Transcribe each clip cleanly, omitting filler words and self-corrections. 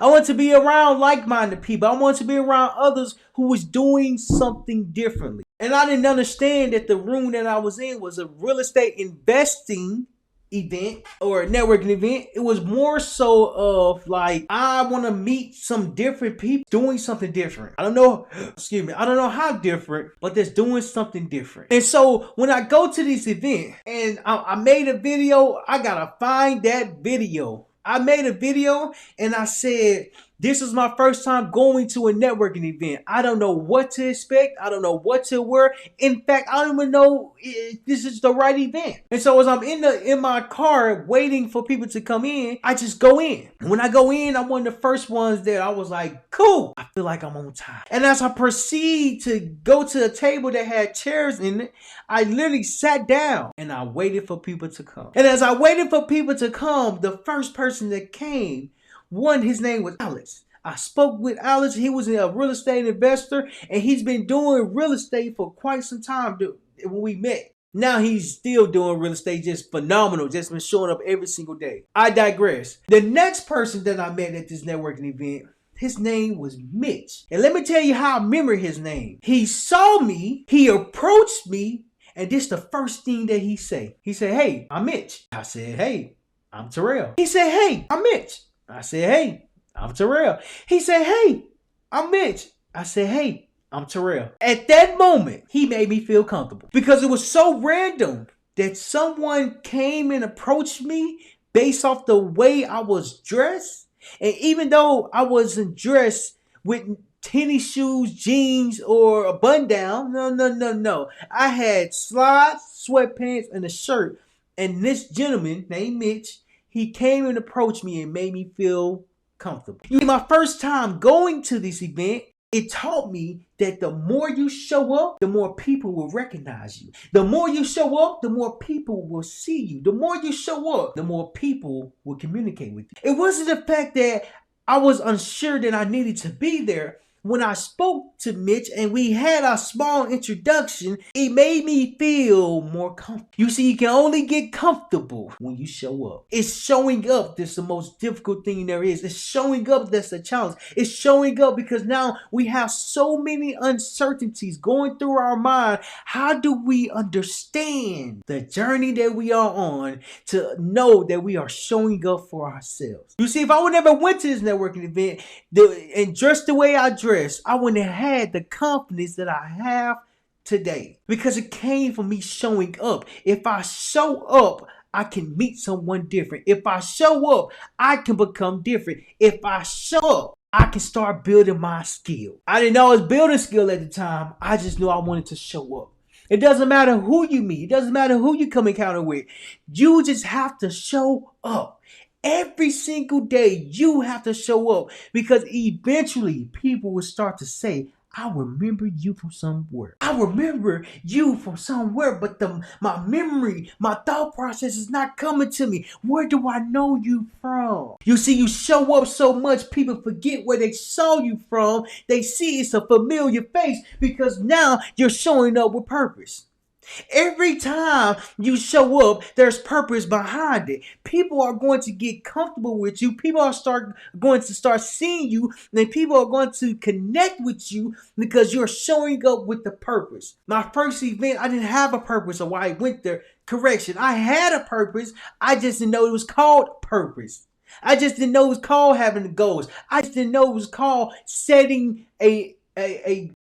I want to be around like-minded people. I want to be around others who was doing something differently. And I didn't understand that the room that I was in was a real estate investing event or a networking event. It was more so of like, I want to meet some different people doing something different. I don't know, excuse me, I don't know how different, but that's doing something different. And so when I go to this event and I made a video, I gotta find that video. I made a video and I said, this is my first time going to a networking event. I don't know what to expect. I don't know what to wear. In fact, I don't even know if this is the right event. And so as I'm in my car waiting for people to come in, I just go in. And when I go in, I'm one of the first ones there. I was like, cool. I feel like I'm on time. And as I proceed to go to a table that had chairs in it, I literally sat down and I waited for people to come. And as I waited for people to come, the first person that came, his name was Alex. I spoke with Alex. He was a real estate investor and he's been doing real estate for quite some time when we met. Now he's still doing real estate, just phenomenal, just been showing up every single day. I digress. The next person that I met at this networking event, his name was Mitch. And let me tell you how I remember his name. He saw me, he approached me, and this the first thing that he said. He said, hey, I'm Mitch. I said, hey, I'm Terrell. He said, hey, I'm Mitch. I said, hey, I'm Terrell. He said, hey, I'm Mitch. I said, hey, I'm Terrell. At that moment, he made me feel comfortable because it was so random that someone came and approached me based off the way I was dressed. And even though I wasn't dressed with tennis shoes, jeans, or a button down, no. I had slides, sweatpants, and a shirt. And this gentleman named Mitch, he came and approached me and made me feel comfortable. My first time going to this event, it taught me that the more you show up, the more people will recognize you. The more you show up, the more people will see you. The more you show up, the more people will communicate with you. It wasn't the fact that I was unsure that I needed to be there. When I spoke to Mitch and we had a small introduction, it made me feel more comfortable. You see, you can only get comfortable when you show up. It's showing up that's the most difficult thing there is. It's showing up that's the challenge. It's showing up because now we have so many uncertainties going through our mind. How do we understand the journey that we are on to know that we are showing up for ourselves? You see, if I would never went to this networking event and dressed the way I dressed, I wouldn't have had the confidence that I have today because it came from me showing up. If I show up, I can meet someone different. If I show up, I can become different. If I show up, I can start building my skill. I didn't know I was building skill at the time. I just knew I wanted to show up. It doesn't matter who you meet. It doesn't matter who you come encounter with. You just have to show up. Every single day, you have to show up because eventually people will start to say, I remember you from somewhere. I remember you from somewhere, but my memory, my thought process is not coming to me. Where do I know you from? You see, you show up so much, people forget where they saw you from. They see it's a familiar face because now you're showing up with purpose. Every time you show up, there's purpose behind it. People are going to get comfortable with you. People are going to start seeing you. And people are going to connect with you because you're showing up with the purpose. My first event, I didn't have a purpose of why I went there. Correction, I had a purpose. I just didn't know it was called purpose. I just didn't know it was called having goals. I just didn't know it was called setting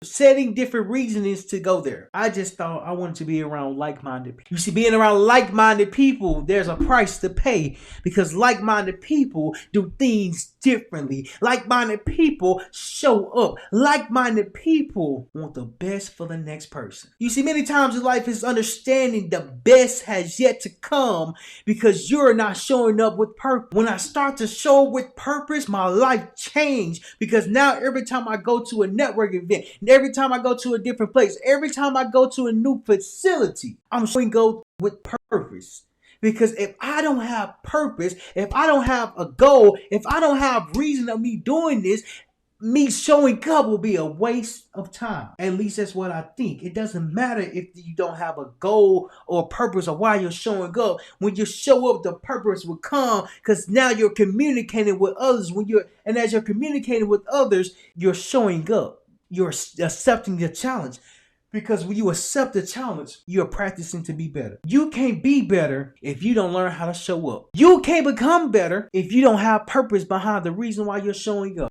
setting different reasonings to go there. I just thought I wanted to be around like-minded people. You see, being around like-minded people, there's a price to pay because like-minded people do things differently. Like-minded people show up. Like-minded people want the best for the next person. You see, many times in life is understanding the best has yet to come because you're not showing up with purpose. When I start to show up with purpose, my life changed because now every time I go to a network event, every time I go to a different place, every time I go to a new facility, I'm showing up with purpose. Because if I don't have purpose, if I don't have a goal, if I don't have reason of me doing this, me showing up will be a waste of time. At least that's what I think. It doesn't matter if you don't have a goal or a purpose or why you're showing up. When you show up, the purpose will come because now you're communicating with others. And as you're communicating with others, you're showing up. You're accepting the challenge. Because when you accept the challenge, you're practicing to be better. You can't be better if you don't learn how to show up. You can't become better if you don't have purpose behind the reason why you're showing up.